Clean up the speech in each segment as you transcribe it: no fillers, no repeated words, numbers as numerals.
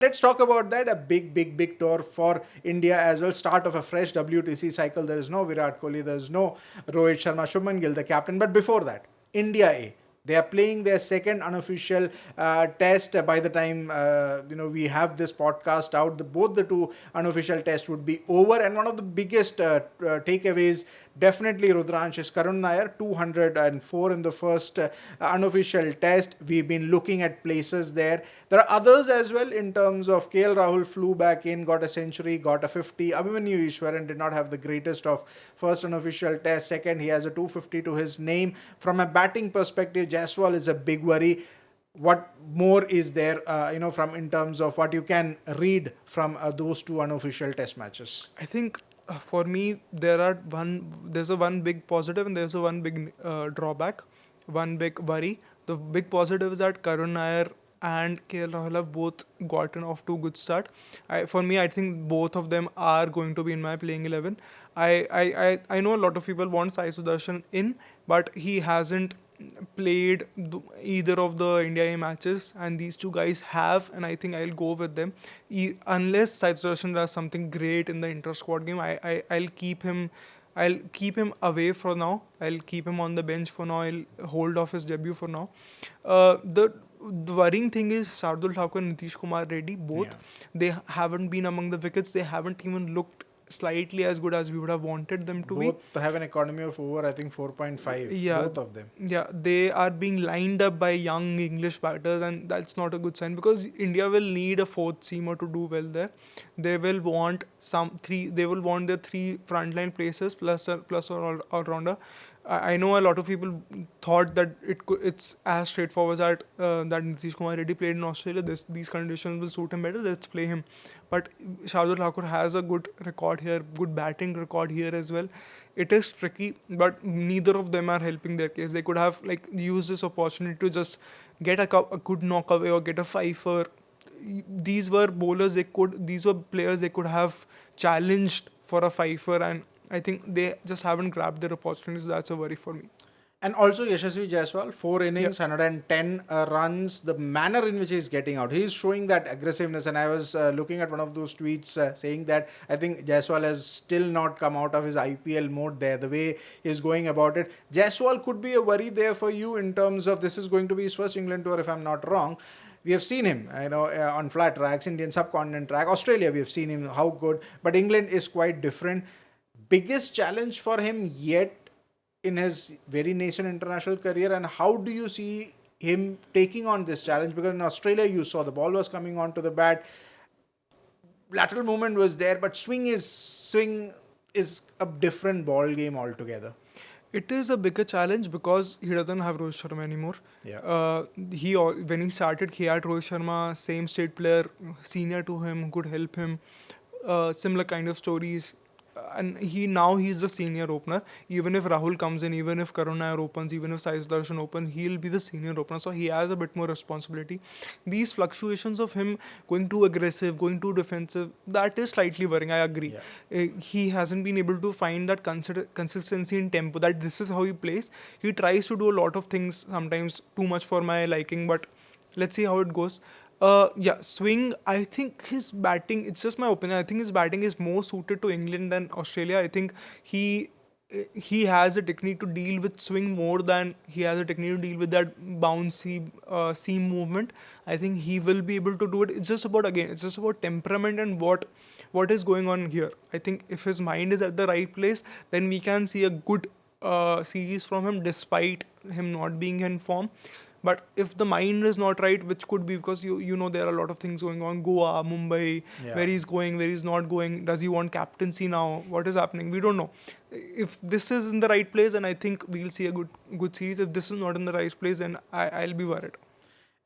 Let's talk about that. A big tour for India as well. Start of a fresh WTC cycle. There is no Virat Kohli. There is no Rohit Sharma, Shubman Gill, the captain. But before that, India A. They are playing their second unofficial test. By the time we have this podcast out, both the two unofficial tests would be over. And one of the biggest takeaways, definitely Rudransh's Karun Nair, 204 in the first unofficial test. We've been looking at places there. There are others as well in terms of KL Rahul flew back in, got a century, got a 50. Abhimanyu Ishwaran did not have the greatest of first unofficial test. Second, he has a 250 to his name. From a batting perspective, Jaiswal is a big worry. What more is there, from in terms of what you can read from those two unofficial test matches? I think for me there's a one big positive and there's a one big drawback, one big worry. The big positive is that Karun Nair and KL Rahul have both gotten off to a good start. For me, I think both of them are going to be in my playing 11. I know a lot of people want Sai Sudarshan in, but he hasn't played either of the India A matches, and these two guys have, and I think I'll go with them. Unless Sai Sudarshan does something great in the inter-squad game, I'll keep him. I'll keep him away for now. I'll keep him on the bench for now. I'll hold off his debut for now. The worrying thing is Shardul Thakur and Nitish Kumar Reddy, both, they haven't been among the wickets. They haven't even looked slightly as good as we would have wanted them to be. Both have an economy of over, I think, 4.5. Yeah, both of them. Yeah, they are being lined up by young English batters, and that's not a good sign because India will need a fourth seamer to do well there. They will want some three. They will want their three frontline places plus an all-rounder. I know a lot of people thought that it's as straightforward as that Nitish Kumar Reddy played in Australia. These conditions will suit him better. Let's play him. But Shardul Thakur has a good record here, good batting record here as well. It is tricky, but neither of them are helping their case. They could have used this opportunity to just get a good knock away or get a fifer. These were bowlers these were players they could have challenged for a fifer, and I think they just haven't grabbed their opportunities. That's a worry for me. And also Yashasvi Jaiswal, 4 innings, 110 runs. The manner in which he's getting out, he's showing that aggressiveness. And I was looking at one of those tweets saying that I think Jaiswal has still not come out of his IPL mode there. The way he's going about it, Jaiswal could be a worry there for you in terms of this is going to be his first England tour, if I'm not wrong. We have seen him, on flat tracks, Indian subcontinent track. Australia, we have seen him how good, but England is quite different. Biggest challenge for him yet in his very nascent international career, and how do you see him taking on this challenge? Because in Australia you saw the ball was coming onto the bat, lateral movement was there, but swing is a different ball game altogether. It is a bigger challenge because he doesn't have Rohit Sharma anymore. Yeah. When he started, he had Rohit Sharma, same state player, senior to him, could help him. Similar kind of stories, and he's the senior opener. Even if Rahul comes in, even if Karun Nair opens, even if Sai Sudarshan opens, he'll be the senior opener. So he has a bit more responsibility. These fluctuations of him going too aggressive, going too defensive, that is slightly worrying. I agree. He hasn't been able to find that consistency in tempo. That this is how he plays. He tries to do a lot of things, sometimes too much for my liking. But let's see how it goes. Swing. I think his batting. It's just my opinion. I think his batting is more suited to England than Australia. I think he has a technique to deal with swing more than he has a technique to deal with that bouncy seam movement. I think he will be able to do it. It's just about temperament and what is going on here. I think if his mind is at the right place, then we can see a good series from him, despite him not being in form. But if the mind is not right, which could be because there are a lot of things going on, Goa, Mumbai, where he's going, where he's not going, does he want captaincy now? What is happening? We don't know. If this is in the right place, then I think we'll see a good series. If this is not in the right place, then I'll be worried.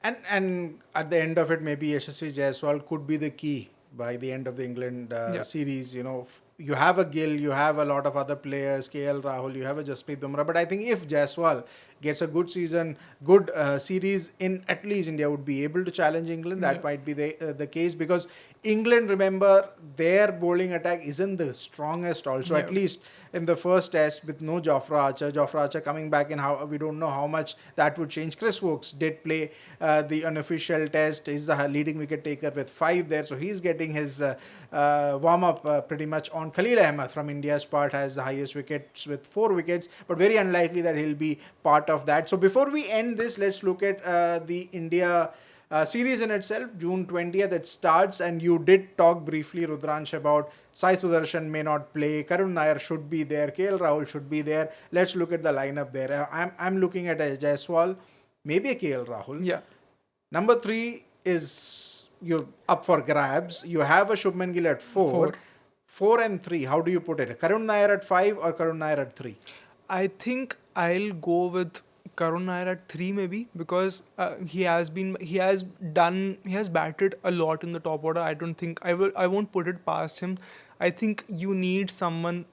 And at the end of it, maybe Yashasvi Jaiswal could be the key by the end of the England series. You have a Gill, you have a lot of other players, KL Rahul, you have a Jasprit Bumrah. But I think if Jaiswal gets a good season, good series in at least India would be able to challenge England. That might be the case, because England, remember, their bowling attack isn't the strongest also, at least in the first test with no Jofra Archer. Jofra Archer coming back in, how we don't know how much that would change. Chris Woakes did play the unofficial test. He's the leading wicket taker with 5 there, so he's getting his warm-up pretty much on. Khalil Ahmed from India's part has the highest wickets with 4 wickets, but very unlikely that he'll be part of that. So before we end this, let's look at the India series in itself. June 20th it starts, and you did talk briefly, Rudransh, about Sai Sudarshan may not play, Karun Nair should be there, KL Rahul should be there. Let's look at the lineup there. I'm looking at a Jaiswal, maybe a KL Rahul. Yeah. Number 3 is you're up for grabs. You have a Shubman Gill at 4. 4 and 3, how do you put it? Karun Nair at 5 or Karun Nair at 3? I think I'll go with Karun Nair at 3 maybe, because he has batted a lot in the top order. I don't think I won't put it past him. I think you need someone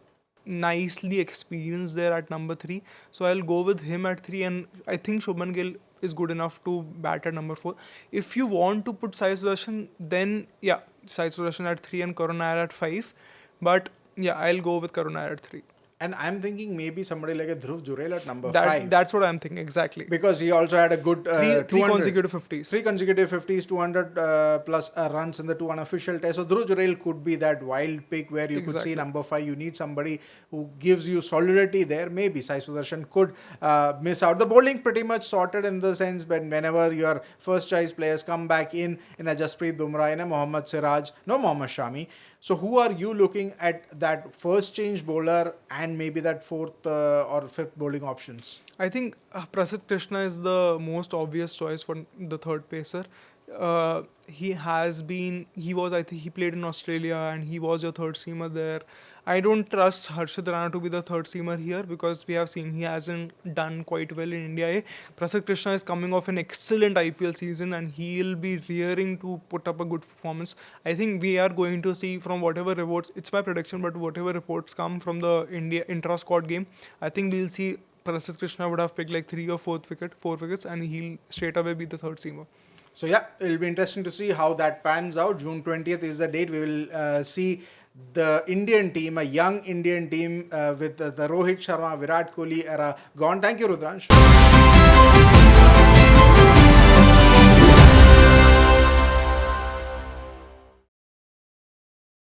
nicely experienced there at number 3. So I'll go with him at 3, and I think Shubman Gill is good enough to bat at number 4. If you want to put Sai Sudarshan, then yeah, Sai Sudarshan at 3 and Karun Nair at 5. But yeah, I'll go with Karun Nair at 3. And I'm thinking maybe somebody like a Dhruv Jurel at number 5. That's what I'm thinking, exactly. Because he also had a good 3 consecutive 50s. 3 consecutive 50s, 200 plus runs in the 2 unofficial tests. So Dhruv Jurel could be that wild pick where you could see number 5. You need somebody who gives you solidity there. Maybe Sai Sudarshan could miss out. The bowling pretty much sorted in the sense whenever your first choice players come back in a Jasprit Bumrah, in a Mohammad Siraj, no Mohammad Shami. So who are you looking at that first change bowler and maybe that 4th or 5th bowling options? I think Prasidh Krishna is the most obvious choice for the third pacer. He played in Australia and he was your third seamer there. I don't trust Harshit Rana to be the third seamer here, because we have seen he hasn't done quite well in India. Prasidh Krishna is coming off an excellent IPL season and he'll be rearing to put up a good performance. I think we are going to see, from whatever reports, it's my prediction, but whatever reports come from the India intra-squad game, I think we'll see Prasidh Krishna would have picked like 3 or 4 wickets, and he'll straight away be the third seamer. So yeah, it'll be interesting to see how that pans out. June 20th is the date. We will see the Indian team, a young Indian team with the Rohit Sharma, Virat Kohli era gone. Thank you, Rudransh.